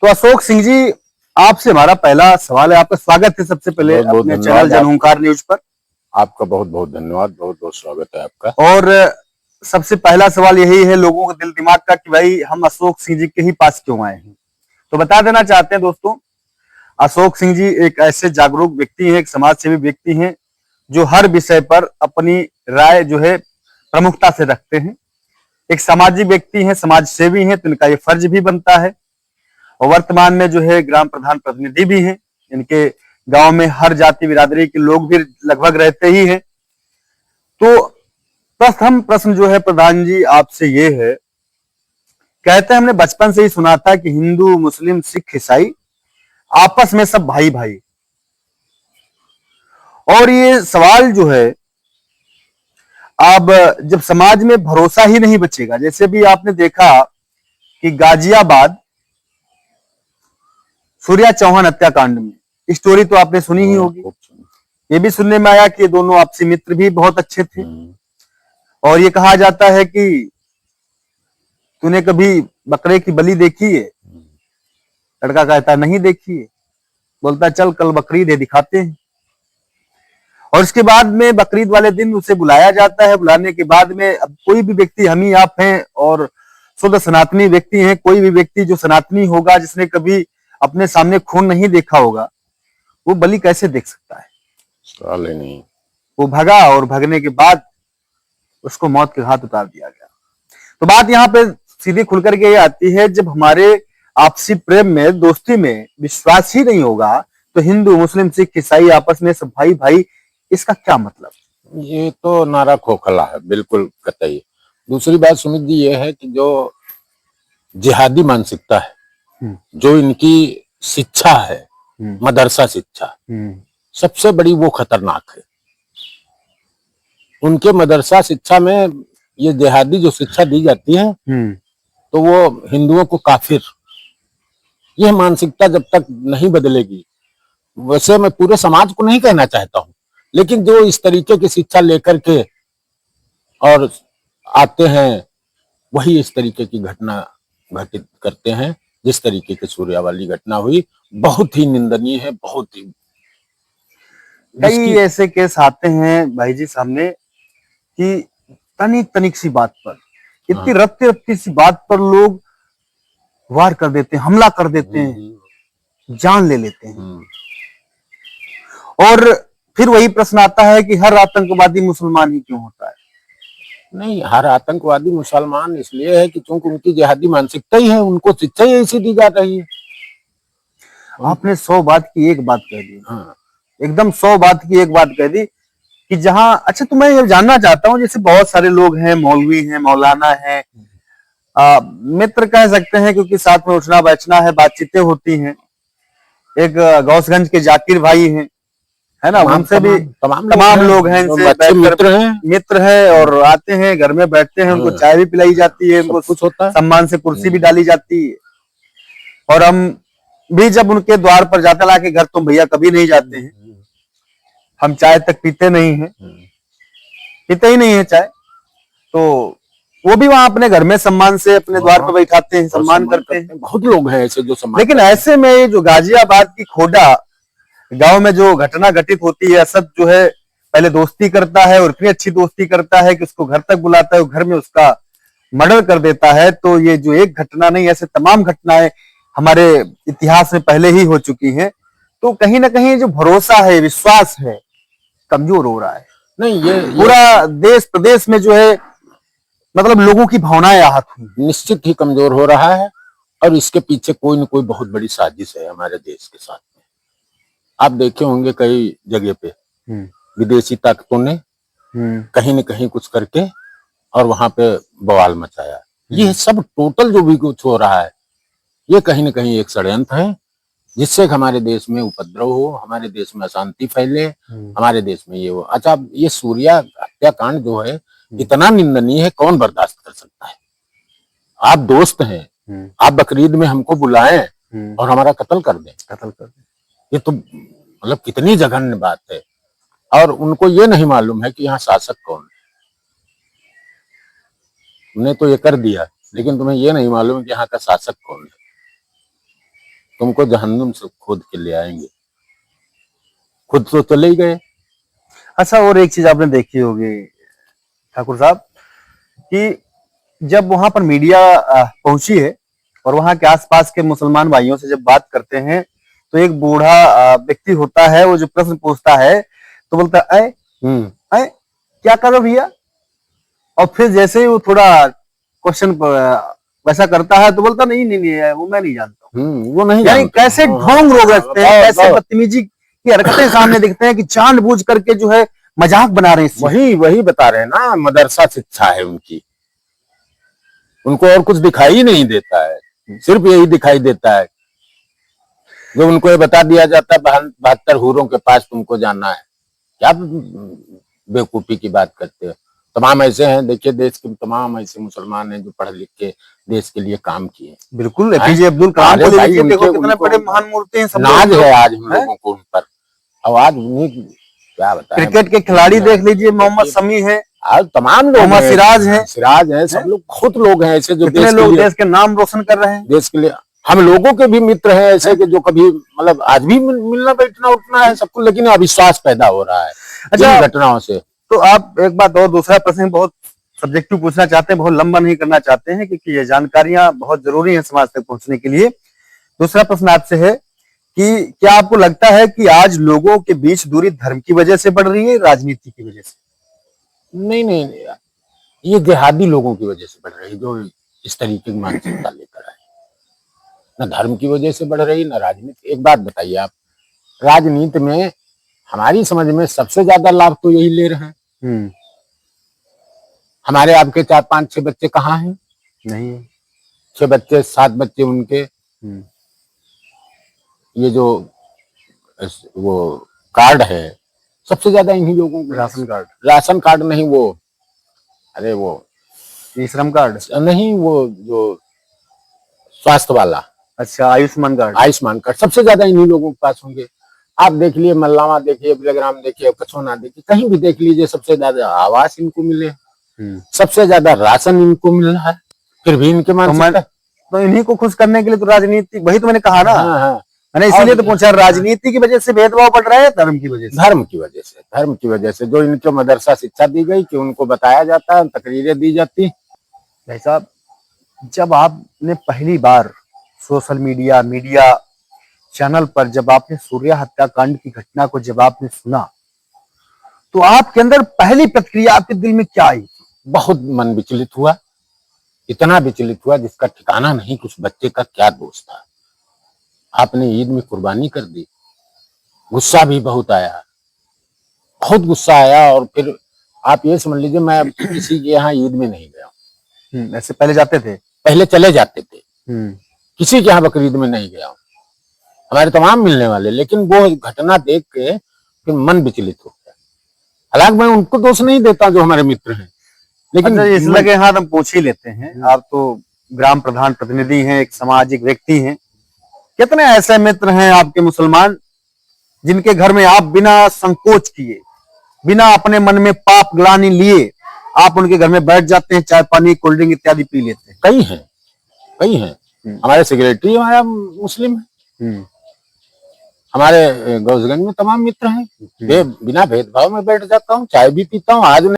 तो अशोक सिंह जी, आपसे हमारा पहला सवाल है। आपका स्वागत है सबसे पहले बहुत बहुत अपने चैनल धन्यवाद। जनहुंकार न्यूज पर। आपका बहुत बहुत धन्यवाद, बहुत बहुत स्वागत है आपका। और सबसे पहला सवाल यही है लोगों के दिल दिमाग का कि भाई हम अशोक सिंह जी के ही पास क्यों आए हैं। तो बता देना चाहते हैं दोस्तों, अशोक सिंह जी एक ऐसे जागरूक व्यक्ति हैं, एक समाज सेवी व्यक्ति हैं जो हर विषय पर अपनी राय जो है प्रमुखता से रखते हैं। एक सामाजिक व्यक्ति हैं, समाज सेवी हैं, तो इनका ये फर्ज भी बनता है। और वर्तमान में जो है ग्राम प्रधान प्रतिनिधि भी हैं। इनके गांव में हर जाति बिरादरी के लोग भी लगभग रहते ही हैं। तो प्रथम प्रश्न जो है प्रधान जी आपसे ये है, कहते हैं हमने बचपन से ही सुना था कि हिंदू मुस्लिम सिख ईसाई आपस में सब भाई भाई। और ये सवाल जो है, अब जब समाज में भरोसा ही नहीं बचेगा, जैसे भी आपने देखा कि गाजियाबाद सूर्या चौहान हत्याकांड में स्टोरी तो आपने सुनी ही होगी। ये भी सुनने में आया कि ये दोनों आपसी मित्र भी बहुत अच्छे थे। और ये कहा जाता है कि तूने कभी बकरे की बलि देखी है? लड़का कहता नहीं देखी है। बोलता चल कल बकरीद है, दिखाते हैं। और इसके बाद में बकरीद वाले दिन उसे बुलाया जाता है। बुलाने के बाद में अब कोई भी व्यक्ति, हम ही आप हैं और शुद्ध सनातनी व्यक्ति हैं, कोई भी व्यक्ति जो सनातनी होगा, जिसने कभी अपने सामने खून नहीं देखा होगा, वो बलि कैसे देख सकता है? सवाल ही नहीं। वो भगा और भगने के बाद उसको मौत के घाट उतार दिया गया। तो बात यहाँ पे सीधी खुलकर के ये आती है, जब हमारे आपसी प्रेम में, दोस्ती में विश्वास ही नहीं होगा, तो हिंदू मुस्लिम सिख ईसाई आपस में सब भाई भाई, इसका क्या मतलब? ये तो नारा खोखला है, बिल्कुल कतई। दूसरी बात सुमित जी ये है कि जो जिहादी मानसिकता है, जो इनकी शिक्षा है, मदरसा शिक्षा, सबसे बड़ी वो खतरनाक है। उनके मदरसा शिक्षा में ये जिहादी जो शिक्षा दी जाती है, तो वो हिंदुओं को काफिर, यह मानसिकता जब तक नहीं बदलेगी, वैसे मैं पूरे समाज को नहीं कहना चाहता हूं, लेकिन जो इस तरीके की शिक्षा लेकर के और आते हैं, वही इस तरीके की घटना घटित करते हैं। जिस तरीके की सूर्या वाली घटना हुई, बहुत ही निंदनीय है, बहुत ही। कई ऐसे केस आते हैं भाई जी सामने कि तनिक तनिक सी बात पर, इतनी रत्ती रत्ती सी बात पर लोग वार कर देते हैं, हमला कर देते हैं, जान ले लेते हैं। और फिर वही प्रश्न आता है कि हर आतंकवादी मुसलमान ही क्यों होता है? नहीं, हर आतंकवादी मुसलमान इसलिए है कि चूंकि उनकी जिहादी मानसिकता ही है, उनको शिक्षा ही ऐसी दी जा रही है। आपने 100 बात की एक बात कह दी। एकदम 100 बात की एक बात कह दी कि जहां, अच्छा तो मैं ये जानना चाहता हूं, जैसे बहुत सारे लोग हैं, मौलवी हैं, मौलाना हैं, मित्र कह सकते हैं, क्योंकि साथ में उठना बैठना है, बातचीतें होती हैं। एक गौसगंज के जाकिर भाई हैं, है ना, उनसे भी तमाम लोग हैं, इनसे मित्र है और आते हैं, घर में बैठते हैं, उनको चाय भी पिलाई जाती है, उनको कुछ होता है, सम्मान से कुर्सी भी डाली जाती है। और हम भी जब उनके द्वार पर जाते, ला के घर तुम भैया कभी नहीं जाते हैं, हम चाय तक पीते नहीं हैं, पीते ही नहीं है चाय। तो वो भी वहां अपने घर में सम्मान से अपने द्वार पर बैठाते हैं, सम्मान करते हैं। बहुत लोग हैं ऐसे जो सम्मान। लेकिन ऐसे में ये जो गाजियाबाद की खोडा गांव में जो घटना घटित होती है, असद जो है पहले दोस्ती करता है और इतनी अच्छी दोस्ती करता है कि उसको घर तक बुलाता है, घर में उसका मर्डर कर देता है। तो ये जो एक घटना नहीं, ऐसे तमाम घटनाएं हमारे इतिहास में पहले ही हो चुकी हैं। तो कहीं ना कहीं जो भरोसा है, विश्वास है, कमजोर हो रहा है। नहीं, ये पूरा देश प्रदेश में जो है, मतलब लोगों की भावनाएं आहत हुई, निश्चित ही कमजोर हो रहा है। और इसके पीछे कोई न कोई बहुत बड़ी साजिश है हमारे देश के साथ में। आप देखे होंगे कई जगह पे विदेशी ताकतों ने कहीं न कहीं कुछ करके और वहां पे बवाल मचाया। ये सब टोटल जो भी कुछ हो रहा है, ये कहीं न कहीं एक षड्यंत्र है, जिससे हमारे देश में उपद्रव हो, हमारे देश में अशांति फैले, हमारे देश में ये हो। अच्छा, ये सूर्या हत्याकांड जो है इतना निंदनीय है, कौन बर्दाश्त कर सकता है? आप दोस्त हैं, आप बकरीद में हमको बुलाएं और हमारा कत्ल कर दें, ये तो मतलब कितनी जघन्य बात है। और उनको ये नहीं मालूम है कि यहाँ शासक कौन है। तुमने तो ये कर दिया, लेकिन तुम्हें ये नहीं मालूम कि यहाँ का शासक कौन है। तुमको जहन्नुम से खोद के ले आएंगे। खुद तो चले ही गए। अच्छा, और एक चीज आपने देखी होगी ठाकुर साहब कि जब वहां पर मीडिया पहुंची है और वहां के आसपास के मुसलमान भाइयों से जब बात करते हैं तो एक बूढ़ा व्यक्ति होता है, वो जो प्रश्न पूछता है तो बोलता है ऐ क्या कर रहे हो भैया, और फिर जैसे ही वो थोड़ा क्वेश्चन वैसा करता है तो बोलता नहीं नहीं नहीं वो मैं नहीं जानता हूँ। वो नहीं यानी कैसे ढोंग लोग रखते हैं, कैसे बदतमीजी की हरकतें सामने दिखते हैं कि जानबूझ करके जो है मजाक बना रहे हैं। वही बता रहे हैं ना, मदरसा शिक्षा है उनकी, उनको और कुछ दिखाई नहीं देता है, सिर्फ यही दिखाई देता है। जो उनको ये बता दिया जाता है 72 हूरों के पास तुमको जाना है। क्या बेवकूफी की बात करते हो। तमाम ऐसे हैं, देखिए देश के तमाम ऐसे मुसलमान हैं जो पढ़ लिख के देश के लिए काम किए। बिल्कुल, एपीजे अब्दुल कलाम को लीजिए, देखो कितने बड़े महान मूर्ति हैं, नाज है आज हम लोगों को उन पर। अब आज क्या बताएं, क्रिकेट के खिलाड़ी देख लीजिए, मोहम्मद शमी है, आज तमाम लोग, मोहम्मद सिराज है, सब लोग खुद लोग हैं ऐसे जो देश के नाम रोशन कर रहे हैं। देश के लिए हम लोगों के भी मित्र हैं ऐसे कि जो कभी मतलब आज भी मिलना बैठना उठना है सबको, लेकिन अविश्वास पैदा हो रहा है अच्छा घटनाओं से। तो आप एक बात और, दूसरा प्रश्न बहुत सब्जेक्टिव पूछना चाहते हैं, बहुत लंबा नहीं करना चाहते हैं क्योंकि ये जानकारियां बहुत जरूरी है समाज तक पहुंचने के लिए। दूसरा प्रश्न आपसे है कि क्या आपको लगता है कि आज लोगों के बीच दूरी धर्म की वजह से बढ़ रही है, राजनीति की वजह से? नहीं, ये देहाती लोगों की वजह से बढ़ रही है जो इस तरीके की मानसिकता लेकर आए। न धर्म की वजह से बढ़ रही, न राजनीति। एक बात बताइए आप, राजनीति में हमारी समझ में सबसे ज्यादा लाभ तो यही ले रहे हैं। हमारे आपके 4, 5, 6 बच्चे कहाँ हैं? नहीं है। 6 बच्चे 7 बच्चे उनके, ये जो वो कार्ड है सबसे ज्यादा इन्हीं लोगों को। राशन कार्ड नहीं, वो अरे वो श्रम कार्ड नहीं, वो जो स्वास्थ्य वाला, अच्छा आयुष्मान कार्ड सबसे ज्यादा इन्हीं लोगों के पास होंगे। आप देख लिए मल्लावा देखिए, बिलग्राम देखिए, कछोना देखिए, कहीं भी देख लीजिए, सबसे ज्यादा आवास इनको मिले, सबसे ज्यादा राशन इनको मिल रहा है। फिर भी इनके मानसिकता तो इन्हीं को खुश करने के लिए तो राजनीति, वही तो मैंने कहा ना। मैंने इसीलिए तो पूछा, राजनीति की वजह से भेदभाव बढ़ रहा है, धर्म की वजह से? धर्म की वजह से जो इनको मदरसा शिक्षा दी गई कि उनको बताया जाता है, तकरीरें दी जाती। भाई साहब, जब आपने पहली बार सोशल मीडिया चैनल पर जब आपने सूर्या हत्याकांड की घटना को जब आपने सुना तो आपके अंदर पहली प्रतिक्रिया आपके दिल में क्या आई? बहुत मन विचलित हुआ, इतना विचलित हुआ जिसका ठिकाना नहीं। कुछ बच्चे का क्या दोष था, आपने ईद में कुर्बानी कर दी। गुस्सा भी बहुत आया, बहुत गुस्सा आया। और फिर आप ये समझ लीजिए, मैं किसी के यहाँ ईद में नहीं गया। ऐसे पहले जाते थे? पहले चले जाते थे, किसी के यहाँ बकरीद में नहीं गया, हमारे तमाम मिलने वाले। लेकिन वो घटना देख के फिर मन विचलित हो गया। हालांकि मैं उनको दोष नहीं देता जो हमारे मित्र हैं, लेकिन इस लगे हाथ हम पूछ ही लेते हैं। आप तो ग्राम प्रधान प्रतिनिधि हैं, एक सामाजिक व्यक्ति हैं, कितने ऐसे मित्र हैं आपके मुसलमान जिनके घर में आप बिना संकोच किए, बिना अपने मन में पाप ग्लानि लिए आप उनके घर में बैठ जाते हैं, चाय पानी कोल्ड ड्रिंक इत्यादि पी लेते हैं? कई हैं। हमारे सेक्रेटरी हमारा मुस्लिम है, हमारे गौसगंज में तमाम मित्र हैं। बिना भेदभाव में बैठ जाता हूँ, चाय भी पीता हूँ। आज